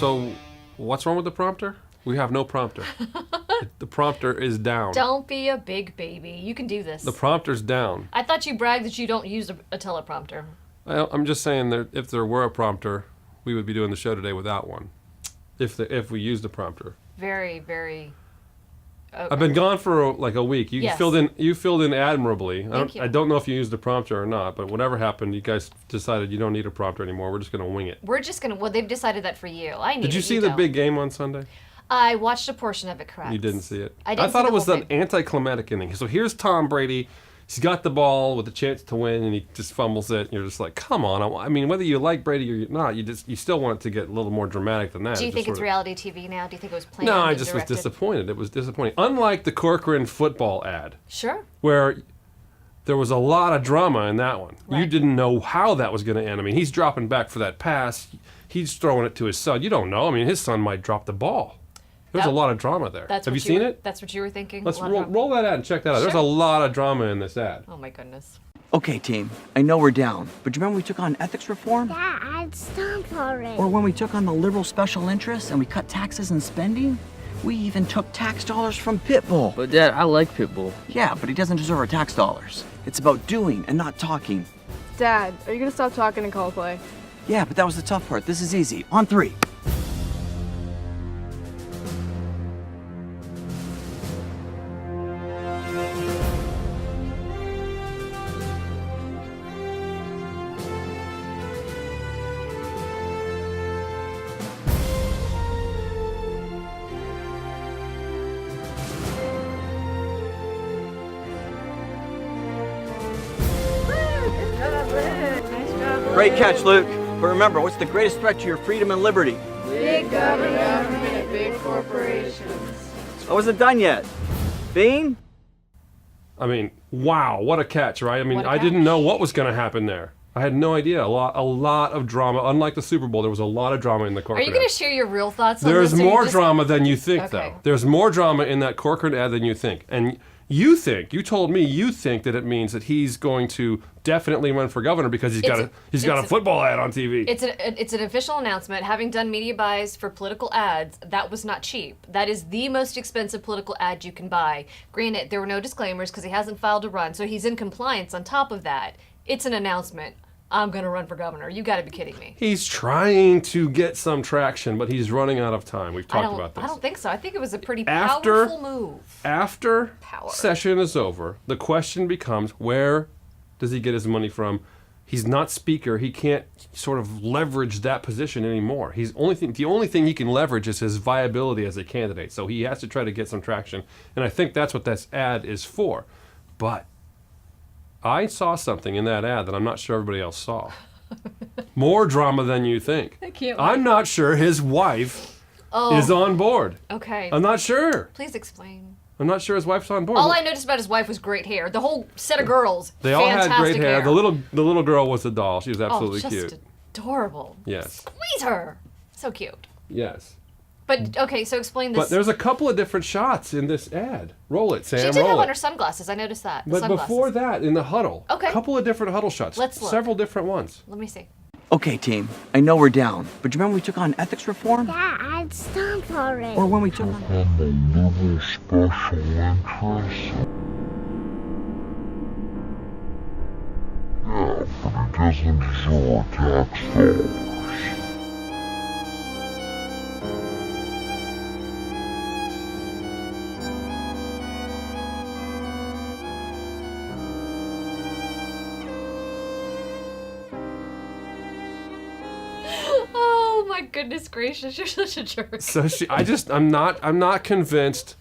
So, what's wrong with the prompter? We have no prompter. The prompter is down. Don't be a big baby. You can do this. The prompter's down. I thought you bragged that you don't use a teleprompter. I'm just saying that if there were a prompter, we would be doing the show today without one. If we used a prompter. Very, very. Okay. I've been gone for like a week. You filled in admirably. Thank you. I don't know if you used a prompter or not, but whatever happened, you guys decided you don't need a prompter anymore. We're just going to wing it. Well, they've decided that for you. I need Did you see the big game on Sunday? I watched a portion of it, correct. You didn't see it. I thought it was an anticlimactic inning. So here's Tom Brady. He's got the ball with a chance to win, and he just fumbles it. And you're just like, come on. I mean, whether you like Brady or not, you still want it to get a little more dramatic than that. Do you think it's reality TV now? Do you think it was planned? No, I just was disappointed. It was disappointing. Unlike the Corcoran football ad. Sure. Where there was a lot of drama in that one. Right. You didn't know how that was going to end. I mean, he's dropping back for that pass. He's throwing it to his son. You don't know. I mean, his son might drop the ball. There's a lot of drama there. Have you seen it? That's what you were thinking? Let's roll that ad and check that out. Sure. There's a lot of drama in this ad. Oh, my goodness. Okay, team, I know we're down, but do you remember we took on ethics reform? Dad, stop already. Or when we took on the liberal special interests and we cut taxes and spending? We even took tax dollars from Pitbull. But Dad, I like Pitbull. Yeah, but he doesn't deserve our tax dollars. It's about doing and not talking. Dad, are you gonna stop talking and call play? Yeah, but that was the tough part. This is easy. On 3. Great catch, Luke. But remember, what's the greatest threat to your freedom and liberty? Big government and big corporations. I wasn't done yet. Bean? I mean, wow, what a catch, right? I mean, What a I didn't catch. know what was going to happen there. I had no idea. A lot of drama. Unlike the Super Bowl, there was a lot of drama in the Are Corcoran you going ad. to share your real thoughts on There's this? or you more just- drama than you think, Okay. though. There's more drama in that Corcoran ad than you think. And you told me you think that it means that he's going to definitely run for governor because he's got a football ad on TV. It's an official announcement. Having done media buys for political ads, that was not cheap. That is the most expensive political ad you can buy. Granted, there were no disclaimers because he hasn't filed a run, so he's in compliance on top of that. It's an announcement. I'm going to run for governor. You got to be kidding me. He's trying to get some traction, but he's running out of time. We've talked about this. I don't think so. I think it was a pretty After- powerful move. After Power. session is over, the question becomes, where does he get his money from? He's not speaker. He can't sort of leverage that position anymore. The only thing he can leverage is his viability as a candidate. So he has to try to get some traction. And I think that's what this ad is for. But I saw something in that ad that I'm not sure everybody else saw. More drama than you think. I can't I'm not sure his wife is on board. Okay. I'm not sure. Please explain. I'm not sure his wife's on board. All I noticed about his wife was great hair. The whole set of girls, They all had fantastic great hair. The little girl was a doll. She was absolutely just cute. adorable. Yes. Squeeze her. So cute. Yes. But okay, so explain this. But there's a couple of different shots in this ad. Roll it, Sam. she did have roll on it. her sunglasses. I noticed that. The But sunglasses. before that, in the huddle, Okay. a couple of different huddle shots. Let's look. Several different ones. Let me see. Okay, team, I know we're down, but do you remember we took on ethics reform? Dad, stop already. Or when we took on... And the liberal special interest. Yeah, but he doesn't deserve our tax dollars. Oh my goodness gracious, you're such a jerk. So I'm not convinced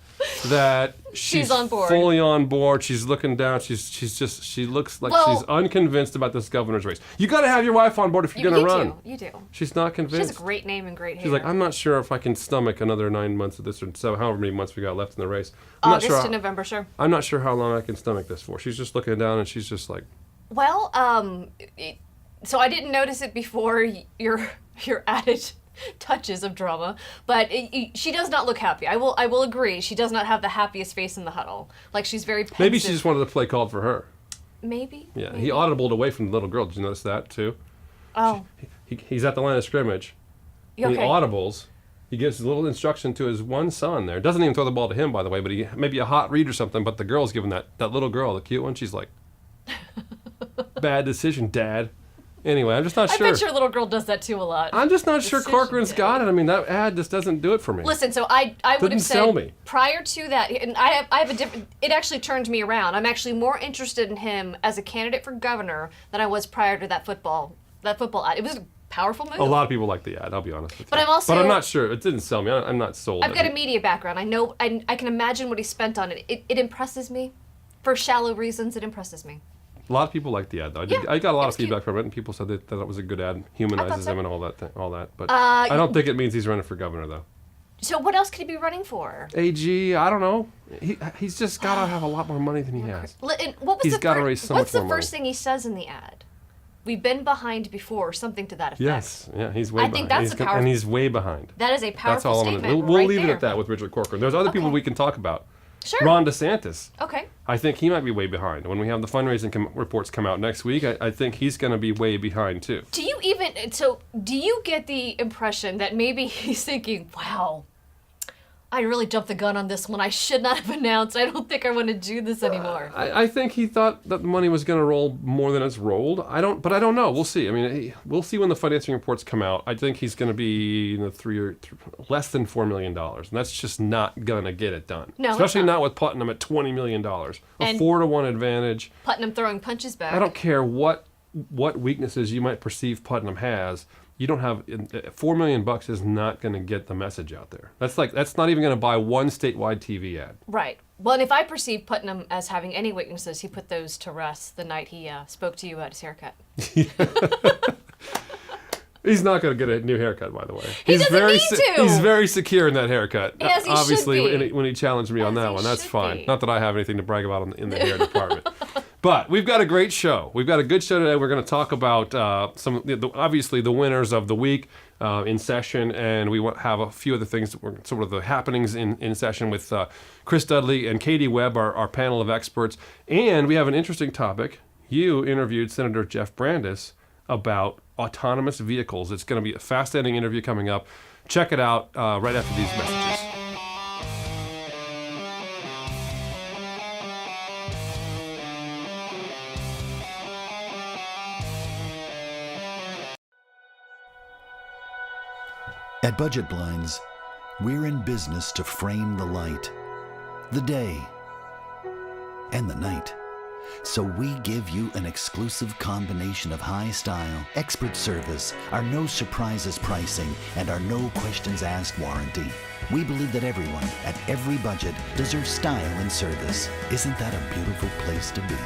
that she's on board. fully on board. She's looking down. She looks like Well- she's unconvinced about this governor's race. You got to have your wife on board if you're going to run. You do. She's not She convinced. has a great name and great hair. She's like, I'm not sure if I can stomach another 9 months of this, or so however many months we got left in the race. I'm August not sure. to November, sure. I'm not sure how long I can stomach this for. She's just looking down and she's just like, Well, so I didn't notice it before your added touches of drama, but she does not look happy. I will agree. She does not have the happiest face in the huddle. Like she's very pensive. maybe she just wanted to play called for her. Maybe. Yeah, maybe. he audibled away from the little girl. Did you notice that too? Oh, He's at the line of scrimmage. And okay. he audibles, He gives a little instruction to his one son there. Doesn't even throw the ball to him, by the way, but he maybe a hot read or something, but the girl's giving that little girl, the cute one, she's like, bad decision, Dad. Anyway, I'm just not sure. I bet your little girl does that too a lot. I'm just not sure Corcoran's got it. I mean, that ad just doesn't do it for me. Listen, so I would Didn't have sell said me. prior to that, and I have a different. It actually turned me around. I'm actually more interested in him as a candidate for governor than I was prior to that football ad. It was a powerful move. A lot of people like the ad, I'll be honest with you. But I'm not sure. It didn't sell me. I'm not sold. I've got a media background. I know. I can imagine what he spent on it. It impresses me. For shallow reasons, it impresses me. A lot of people like the ad, though. I got a lot of feedback from it, and people said that it was a good ad, humanizes him and all that. But I don't think it means he's running for governor, though. So what else could he be running for? AG, I don't know. He's just got to have a lot more money than he has. And what was He's the got to fir- raise so What's much the more first money. thing he says in the ad? We've been behind before, or something to that effect. Yes, yeah, he's way I behind. think that's a powerful. And he's way behind. That is a That's powerful all I'm statement. going to do. We'll right leave it there. at that with Richard Corcoran. There's other people Okay. we can talk about. Sure. Ron DeSantis. Okay. I think he might be way behind. When we have the fundraising reports come out next week, I think he's going to be way behind too. Do you get the impression that maybe he's thinking, wow, I really jumped the gun on this one. I should not have announced. I don't think I want to do this anymore. I think he thought that the money was going to roll more than it's rolled. But I don't know. We'll see. I mean, we'll see when the financing reports come out. I think he's going to be in the less than $4 million, and that's just not going to get it done. No, it's especially not. not with Putnam at $20 million, a And- 4-to-1 advantage. Putnam throwing punches back. I don't care what weaknesses you might perceive Putnam has. You don't have $4 million is not going to get the message out there. That's not even going to buy one statewide TV ad. Right. Well, and if I perceive Putnam as having any weaknesses, he put those to rest the night he spoke to you about his haircut. He's not going to get a new haircut, by the way. He doesn't need to. He's very secure in that haircut. As he should Obviously, be. when he challenged me on As that he one, that's should fine. be. Not that I have anything to brag about in the hair department. But we've got a great show. We've got a good show today. We're going to talk about obviously the winners of the week in session, and we have a few other things that were sort of the happenings in session with Chris Dudley and Katie Webb, our panel of experts. And we have an interesting topic. You interviewed Senator Jeff Brandes about autonomous vehicles. It's going to be a fascinating interview coming up. Check it out right after these messages. At Budget Blinds, we're in business to frame the light, the day, and the night. So we give you an exclusive combination of high style, expert service, our no surprises pricing, and our no questions asked warranty. We believe that everyone, at every budget, deserves style and service. Isn't that a beautiful place to be?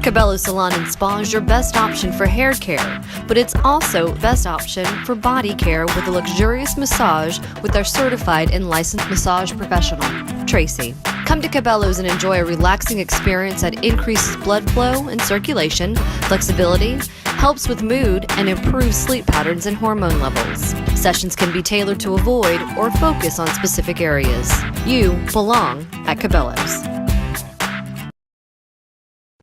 Cabela's Salon and Spa is your best option for hair care, but it's also the best option for body care with a luxurious massage with our certified and licensed massage professional, Tracy. Come to Cabela's and enjoy a relaxing experience that increases blood flow and circulation, flexibility, helps with mood, and improves sleep patterns and hormone levels. Sessions can be tailored to avoid or focus on specific areas. You belong at Cabela's.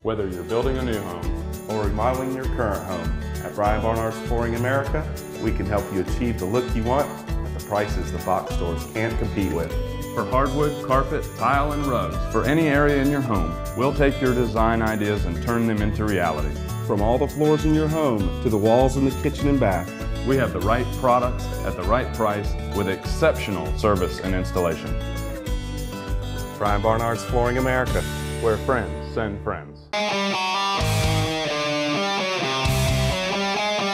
Whether you're building a new home or remodeling your current home, at Brian Barnard's Flooring America, we can help you achieve the look you want at the prices the box stores can't compete with. For hardwood, carpet, tile, and rugs, for any area in your home, we'll take your design ideas and turn them into reality. From all the floors in your home to the walls in the kitchen and bath, We have the right products at the right price with exceptional service and installation. Brian Barnard's Flooring America, where friends send friends.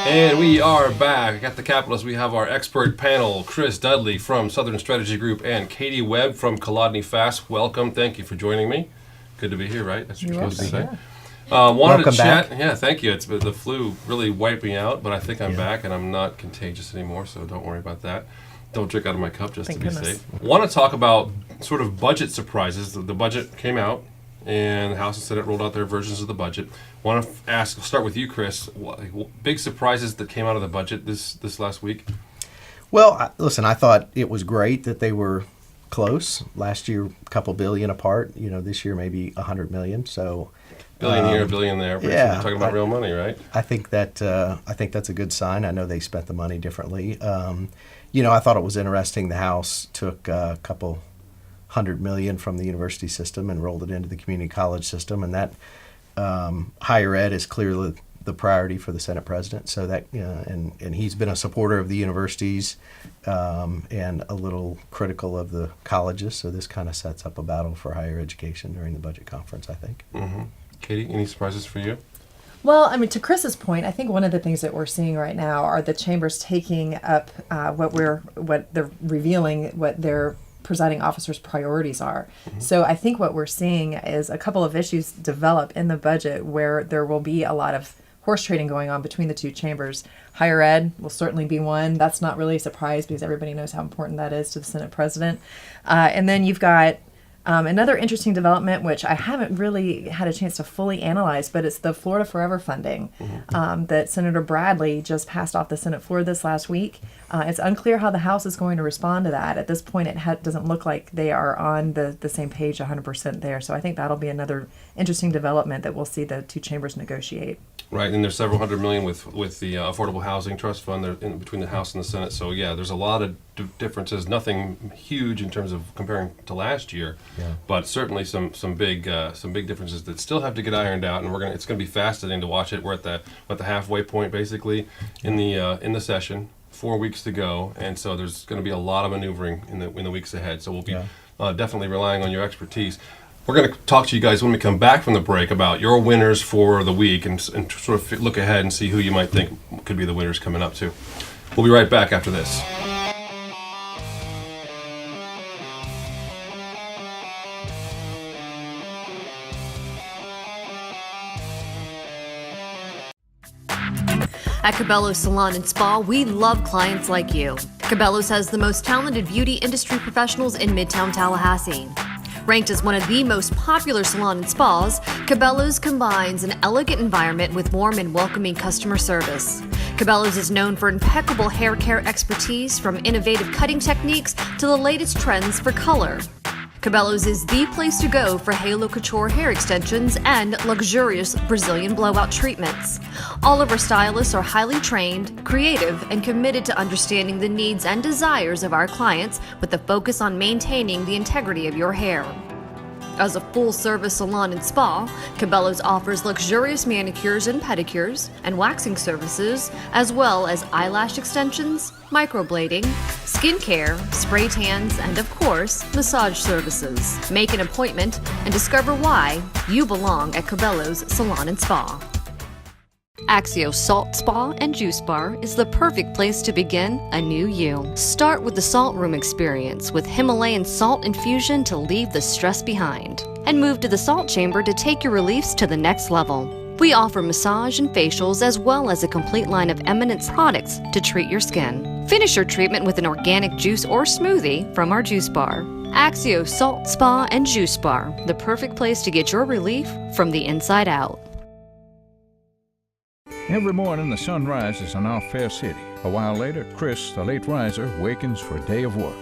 And we are back at the Capitolist. We have our expert panel, Chris Dudley from Southern Strategy Group and Katie Webb from Colodny Fast. Welcome. Thank you for joining me. Good to be here, right? That's what you're supposed to say. Wanted Welcome to chat. back. Yeah, thank you. It's the flu really wiped me out, but I think I'm back and I'm not contagious anymore, so don't worry about that. Don't drink out of my cup just to be safe. Want to talk about sort of budget surprises. The budget came out, and the House and Senate rolled out their versions of the budget. Want to start with you, Chris. Big surprises that came out of the budget this last week? Well, listen, I thought it was great that they were close. Last year, a couple billion apart. This year maybe $100 million. So Billion here, billion there. Pretty soon we're talking about real money, right? I think that's a good sign. I know they spent the money differently. I thought it was interesting. The House took a couple $100 million from the university system and rolled it into the community college system, and that higher ed is clearly the priority for the Senate president. So that and he's been a supporter of the universities and a little critical of the colleges. So this kind of sets up a battle for higher education during the budget conference, I think. Mm-hmm. Katie, any surprises for you? Well, I mean, to Chris's point, I think one of the things that we're seeing right now are the chambers taking up what they're revealing, what their presiding officers' priorities are. Mm-hmm. So I think what we're seeing is a couple of issues develop in the budget where there will be a lot of horse trading going on between the two chambers. Higher ed will certainly be one. That's not really a surprise because everybody knows how important that is to the Senate president. And then you've got another interesting development, which I haven't really had a chance to fully analyze, but it's the Florida Forever funding that Senator Bradley just passed off the Senate floor this last week. It's unclear how the House is going to respond to that. At this point, it doesn't look like they are on the same page 100% there. So I think that'll be another interesting development that we'll see the two chambers negotiate. Right, and there's several $100 million with the Affordable Housing Trust Fund there in between the House and the Senate. So yeah, there's a lot of differences. Nothing huge in terms of comparing to last year, but certainly some big differences that still have to get ironed out. And it's gonna be fascinating to watch it. We're at the halfway point basically in the session. 4 weeks to go, and so there's going to be a lot of maneuvering in the weeks ahead. So we'll be definitely relying on your expertise. We're going to talk to you guys when we come back from the break about your winners for the week and sort of look ahead and see who you might think could be the winners coming up too. We'll be right back after this. At Cabela's Salon and Spa, we love clients like you. Cabela's has the most talented beauty industry professionals in Midtown Tallahassee. Ranked as one of the most popular salon and spas, Cabela's combines an elegant environment with warm and welcoming customer service. Cabela's is known for impeccable hair care expertise, from innovative cutting techniques to the latest trends for color. Cabela's is the place to go for Halo Couture hair extensions and luxurious Brazilian blowout treatments. All of our stylists are highly trained, creative, and committed to understanding the needs and desires of our clients with a focus on maintaining the integrity of your hair. As a full-service salon and spa, Cabela's offers luxurious manicures and pedicures and waxing services, as well as eyelash extensions, microblading, skincare, spray tans, and of course, massage services. Make an appointment and discover why you belong at Cabela's Salon and Spa. Axio Salt Spa and Juice Bar is the perfect place to begin a new you. Start with the Salt Room experience with Himalayan salt infusion to leave the stress behind. And move to the Salt Chamber to take your reliefs to the next level. We offer massage and facials as well as a complete line of Eminence products to treat your skin. Finish your treatment with an organic juice or smoothie from our Juice Bar. Axio Salt Spa and Juice Bar, the perfect place to get your relief from the inside out. Every morning the sun rises in our fair city. A while later, Chris, the late riser, wakens for a day of work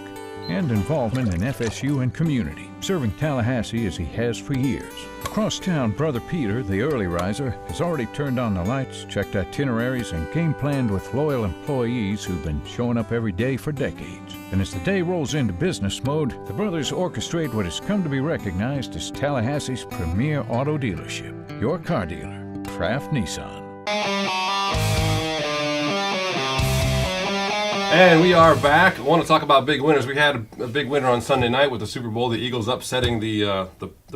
and involvement in FSU and community, serving Tallahassee as he has for years. Across town, Brother Peter, the early riser, has already turned on the lights, checked itineraries, and game planned with loyal employees who've been showing up every day for decades. And as the day rolls into business mode, the brothers orchestrate what has come to be recognized as Tallahassee's premier auto dealership, your car dealer, Kraft Nissan. And we are back. I want to talk about big winners. We had a big winner on Sunday night with the Super Bowl, the Eagles upsetting the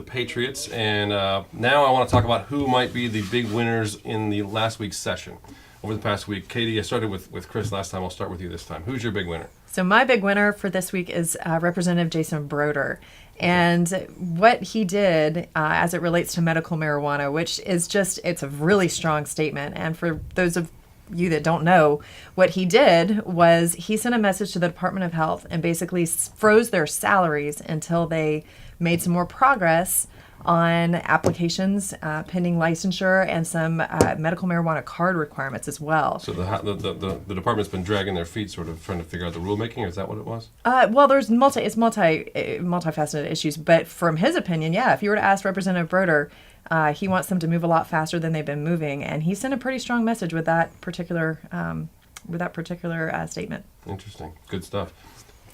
Patriots. And now I want to talk about who might be the big winners in the last week's session. Over the past week, Katie, I started with Chris last time. I'll start with you this time. Who's your big winner? So my big winner for this week is Representative Jason Broder. And what he did as it relates to medical marijuana, which is it's a really strong statement. And for those of you that don't know, what he did was he sent a message to the Department of Health and basically froze their salaries until they made some more progress on applications pending licensure and some medical marijuana card requirements as well. So the department's been dragging their feet, sort of trying to figure out the rulemaking. Is that what it was? Well, there's multifaceted issues, but from his opinion, yeah, if you were to ask Representative Broder, he wants them to move a lot faster than they've been moving, and he sent a pretty strong message with that particular statement. Interesting, good stuff.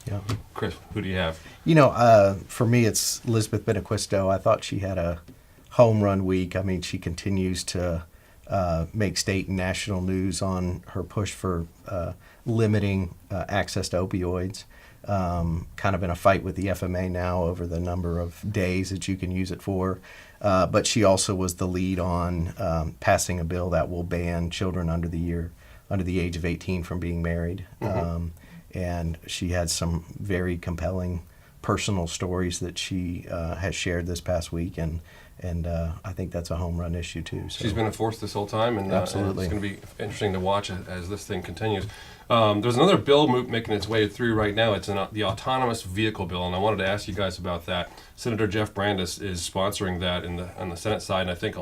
Yeah. Chris, who do you have? For me, it's Elizabeth Benequisto. I thought she had a home run week. I mean, she continues to make state and national news on her push for limiting access to opioids. Kind of in a fight with the FMA now over the number of days that you can use it for. But she also was the lead on passing a bill that will ban children under the age of 18 from being married. Mm-hmm. And she had some very compelling personal stories that she has shared this past week, and I think that's a home run issue too. So. She's been a force this whole time, and absolutely, it's going to be interesting to watch as this thing continues. There's another bill making its way through right now. It's the autonomous vehicle bill, and I wanted to ask you guys about that. Senator Jeff Brandes is sponsoring that on the Senate side, and I think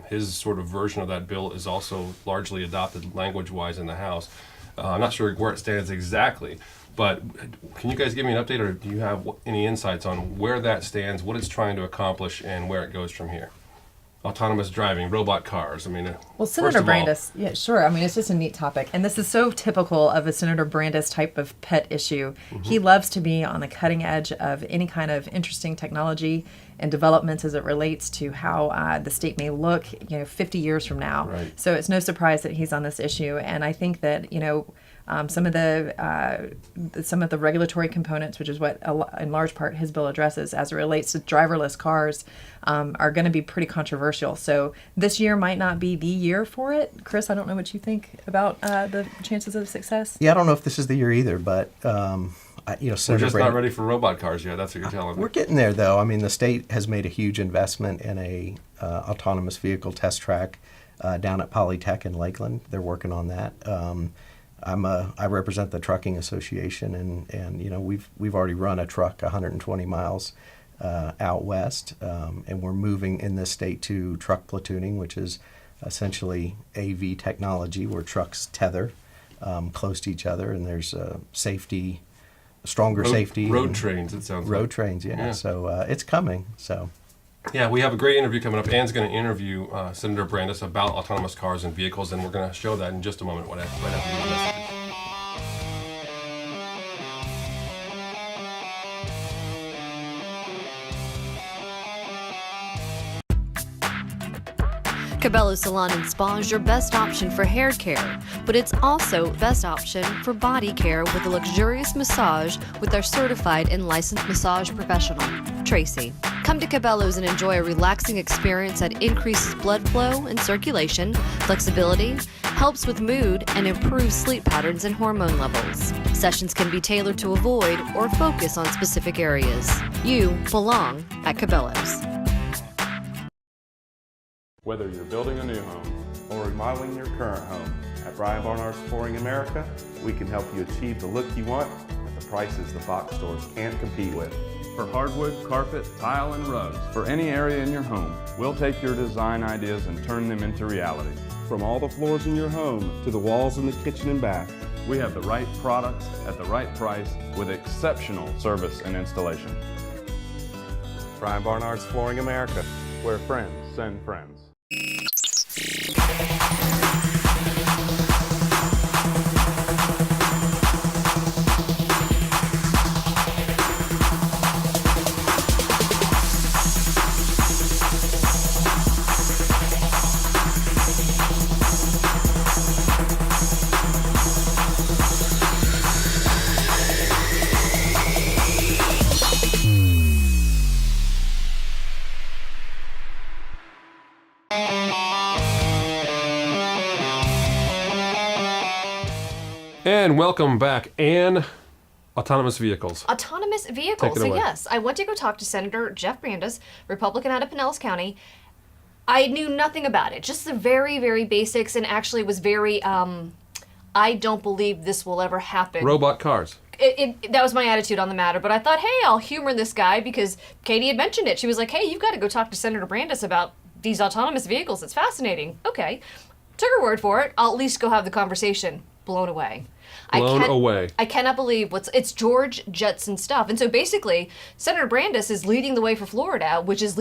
his sort of version of that bill is also largely adopted language-wise in the House. I'm not sure where it stands exactly, but can you guys give me an update, or do you have any insights on where that stands, what it's trying to accomplish, and where it goes from here? Autonomous driving, robot cars. I mean, well, Senator Brandes, yeah, sure. I mean, it's just a neat topic, and this is so typical of a Senator Brandes type of pet issue. Mm-hmm. He loves to be on the cutting edge of any kind of interesting technology and developments as it relates to how the state may look, 50 years from now. Right. So it's no surprise that he's on this issue, and I think that some of the regulatory components, which is what in large part his bill addresses as it relates to driverless cars, are going to be pretty controversial. So this year might not be the year for it. Chris, I don't know what you think about the chances of success. Yeah, I don't know if this is the year either, but we're just not ready for robot cars yet. That's what you're telling me. We're getting there, though. I mean, the state has made a huge investment in a autonomous vehicle test track down at Polytech in Lakeland. They're working on that. I represent the trucking association, and we've already run a truck 120 miles out west, and we're moving in this state to truck platooning, which is essentially AV technology where trucks tether close to each other, and there's safety. Stronger safety. Road trains, it sounds like. Road trains, yeah. So it's coming. So. Yeah, we have a great interview coming up. Ann's going to interview Senator Brandes about autonomous cars and vehicles, and we're going to show that in just a moment right after these messages. Cabela's Salon and Spa is your best option for hair care, but it's also the best option for body care with a luxurious massage with our certified and licensed massage professional, Tracy. Come to Cabela's and enjoy a relaxing experience that increases blood flow and circulation, flexibility, helps with mood, and improves sleep patterns and hormone levels. Sessions can be tailored to avoid or focus on specific areas. You belong at Cabela's. Whether you're building a new home or remodeling your current home, at Brian Barnard's Flooring America, we can help you achieve the look you want at the prices the box stores can't compete with. For hardwood, carpet, tile, and rugs, for any area in your home, we'll take your design ideas and turn them into reality. From all the floors in your home to the walls in the kitchen and bath, we have the right products at the right price with exceptional service and installation. Brian Barnard's Flooring America, where friends send friends. And welcome back, Ann. Autonomous vehicles. Autonomous vehicles. So yes, I went to go talk to Senator Jeff Brandes, Republican out of Pinellas County. I knew nothing about it, just the very, very basics, and actually was very, I don't believe this will ever happen. Robot cars. that was my attitude on the matter. But I thought, hey, I'll humor this guy because Katie had mentioned it. She was like, hey, you've got to go talk to Senator Brandis about these autonomous vehicles. It's fascinating. Okay. Took her word for it. I'll at least go have the conversation. Blown away. I cannot believe it's George Jetson stuff. And so basically, Senator Brandis is leading the way for Florida, which is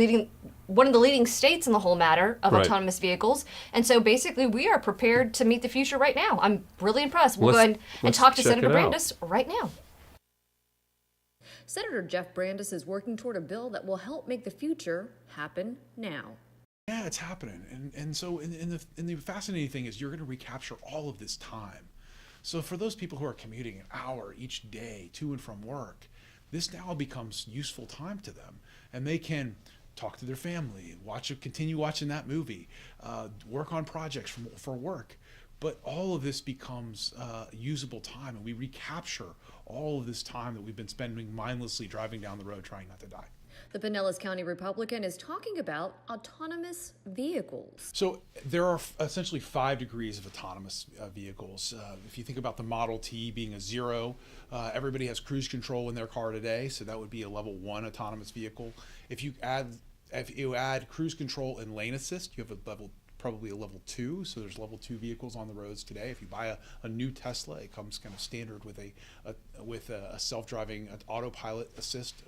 one of the leading states in the whole matter of autonomous vehicles. And so basically, we are prepared to meet the future right now. I'm really impressed. We'll go ahead and talk to Senator Brandis right now. Senator Jeff Brandis is working toward a bill that will help make the future happen now. Yeah, it's happening. And so the fascinating thing is you're going to recapture all of this time. So for those people who are commuting an hour each day to and from work, this now becomes useful time to them. And they can talk to their family, continue watching that movie, work on projects for work. But all of this becomes usable time, and we recapture all of this time that we've been spending mindlessly driving down the road trying not to die. The Pinellas County Republican is talking about autonomous vehicles. So there are essentially 5 degrees of autonomous vehicles. If you think about the Model T being a 0, everybody has cruise control in their car today, so that would be a level 1 autonomous vehicle. If you add cruise control and lane assist, you have probably a level 2, so there's level 2 vehicles on the roads today. If you buy a new Tesla, it comes kind of standard with a self-driving autopilot assist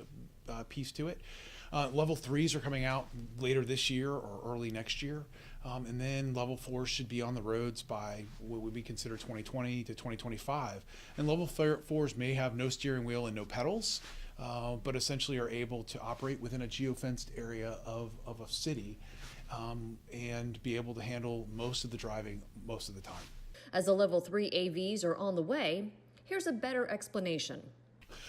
piece to it. Level 3s are coming out later this year or early next year, and then level 4s should be on the roads by what would we consider 2020 to 2025. And level 4s may have no steering wheel and no pedals, but essentially are able to operate within a geofenced area of a city. And be able to handle most of the driving most of the time. As the level 3 AVs are on the way, here's a better explanation.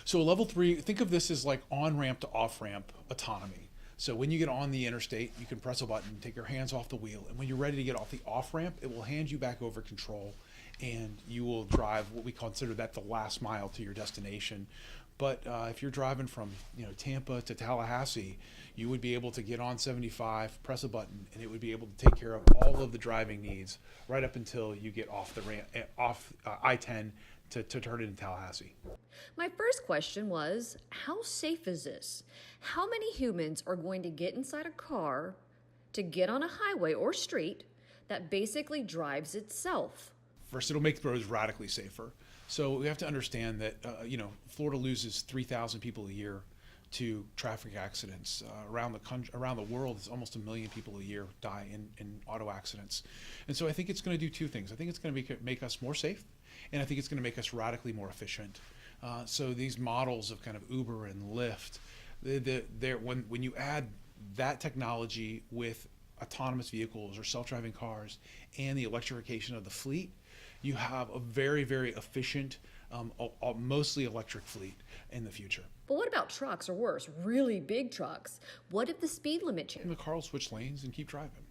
So level 3, think of this as like on-ramp to off-ramp autonomy. So when you get on the interstate, you can press a button, take your hands off the wheel, and when you're ready to get off the off-ramp, it will hand you back over control, and you will drive what we consider that the last mile to your destination. But if you're driving from Tampa to Tallahassee, you would be able to get on 75, press a button, and it would be able to take care of all of the driving needs right up until you get off the off I-10 to turn into Tallahassee. My first question was, how safe is this? How many humans are going to get inside a car to get on a highway or street that basically drives itself? First, it'll make the roads radically safer. So we have to understand that, Florida loses 3,000 people a year to traffic accidents. Around the world, it's almost 1 million people a year die in auto accidents. And so I think it's going to do 2 things. I think it's going to make us more safe, and I think it's going to make us radically more efficient. So these models of kind of Uber and Lyft, when you add that technology with autonomous vehicles or self-driving cars and the electrification of the fleet, you have a very, very efficient, mostly electric fleet in the future. But what about trucks, or worse, really big trucks? What if the speed limit changes? The car will switch lanes and keep driving.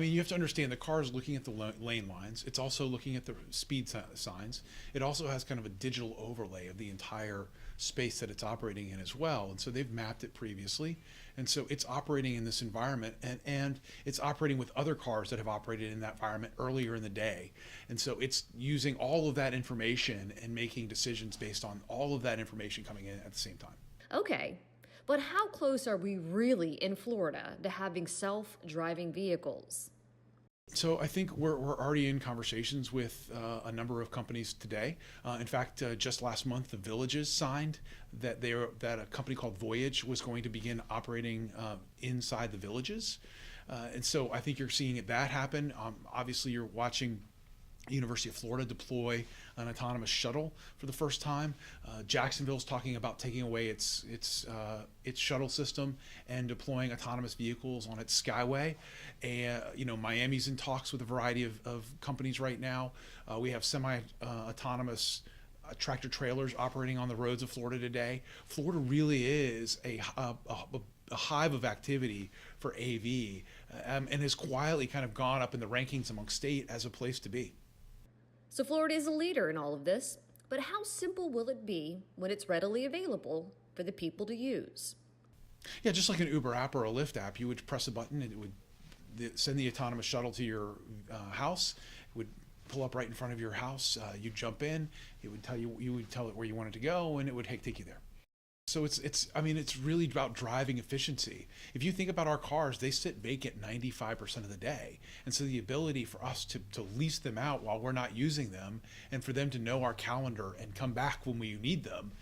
You have to understand the car is looking at the lane lines. It's also looking at the speed signs. It also has kind of a digital overlay of the entire space that it's operating in as well. And so they've mapped it previously. And so it's operating in this environment, and it's operating with other cars that have operated in that environment earlier in the day. And so it's using all of that information and making decisions based on all of that information coming in at the same time. Okay, but how close are we really in Florida to having self-driving vehicles? So I think we're already in conversations with a number of companies today. In fact, just last month, the Villages signed that a company called Voyage was going to begin operating inside the Villages. And so I think you're seeing that happen. Obviously, you're watching University of Florida deploy an autonomous shuttle for the first time. Jacksonville's talking about taking away its shuttle system and deploying autonomous vehicles on its Skyway. And Miami's in talks with a variety of companies right now. We have semi-autonomous tractor trailers operating on the roads of Florida today. Florida really is a hive of activity for AV, and has quietly kind of gone up in the rankings among state as a place to be. So Florida is a leader in all of this, but how simple will it be when it's readily available for the people to use? Yeah, just like an Uber app or a Lyft app, you would press a button and it would send the autonomous shuttle to your house. It would pull up right in front of your house. You jump in, it would tell you, you would tell it where you wanted to go, and it would take you there. So it's really about driving efficiency. If you think about our cars, they sit vacant 95% of the day. And so the ability for us to lease them out while we're not using them, and for them to know our calendar and come back when we need them,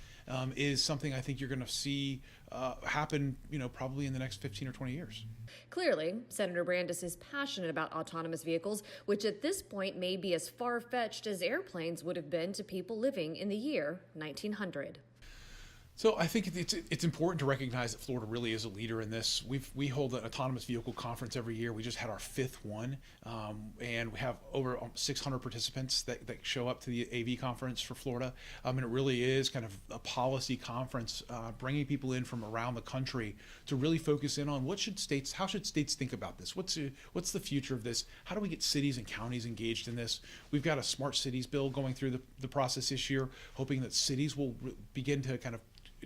is something I think you're going to see happen, probably in the next 15 or 20 years. Clearly, Senator Brandis is passionate about autonomous vehicles, which at this point may be as far-fetched as airplanes would have been to people living in the year 1900. So I think it's important to recognize that Florida really is a leader in this. We hold an autonomous vehicle conference every year. We just had our 5th one, and we have over 600 participants that show up to the AV conference for Florida. And it really is kind of a policy conference, bringing people in from around the country to really focus in on how should states think about this? What's the future of this? How do we get cities and counties engaged in this? We've got a smart cities bill going through the process this year, hoping that cities will begin to kind of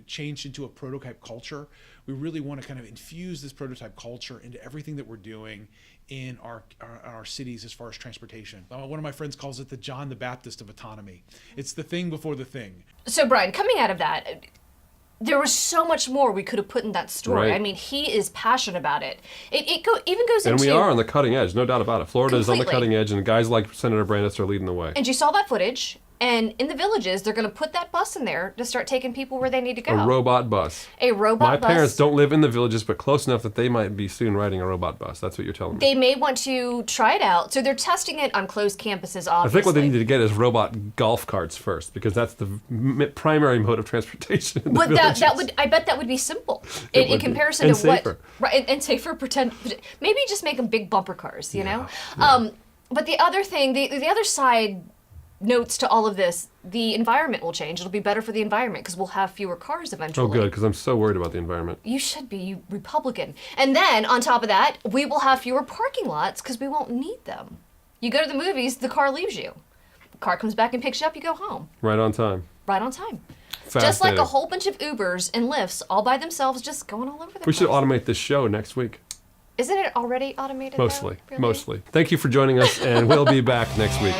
change into a prototype culture. We really want to kind of infuse this prototype culture into everything that we're doing in our cities as far as transportation. One of my friends calls it the John the Baptist of autonomy. It's the thing before the thing. So Brian, coming out of that, there was so much more we could have put in that story. Right. I mean, he is passionate about it. It even goes and into... we are on the cutting edge, no doubt about it. Florida is on the Completely. cutting edge, and guys like Senator Brandis are leading the way. And you saw that footage. And in the villages, they're going to put that bus in there to start taking people where they need to go. A robot bus. A robot bus. My parents don't live in the villages, but close enough that they might be soon riding a robot bus. That's what you're telling me. They may want to try it out. So they're testing it on closed campuses, obviously. I think what they need to get is robot golf carts first, because that's the primary mode of transportation in the villages. I bet that would be simple It in would be. comparison And to safer. Right, and safer. Maybe just make them big bumper cars, you know. But the other thing, the other side notes to all of this, the environment will change. It'll be better for the environment because we'll have fewer cars eventually. Oh, good, because I'm so worried about the environment. You should be, you Republican. And then, on top of that, we will have fewer parking lots because we won't need them. You go to the movies, the car leaves you. The car comes back and picks you up, you go home. Right on time. Right on time. Fascinating. Just like a whole bunch of Ubers and Lyfts all by themselves just going all over the place. We should automate this show next week. Isn't it already automated? Mostly, though? Really? mostly. Thank you for joining us, and we'll be back next week.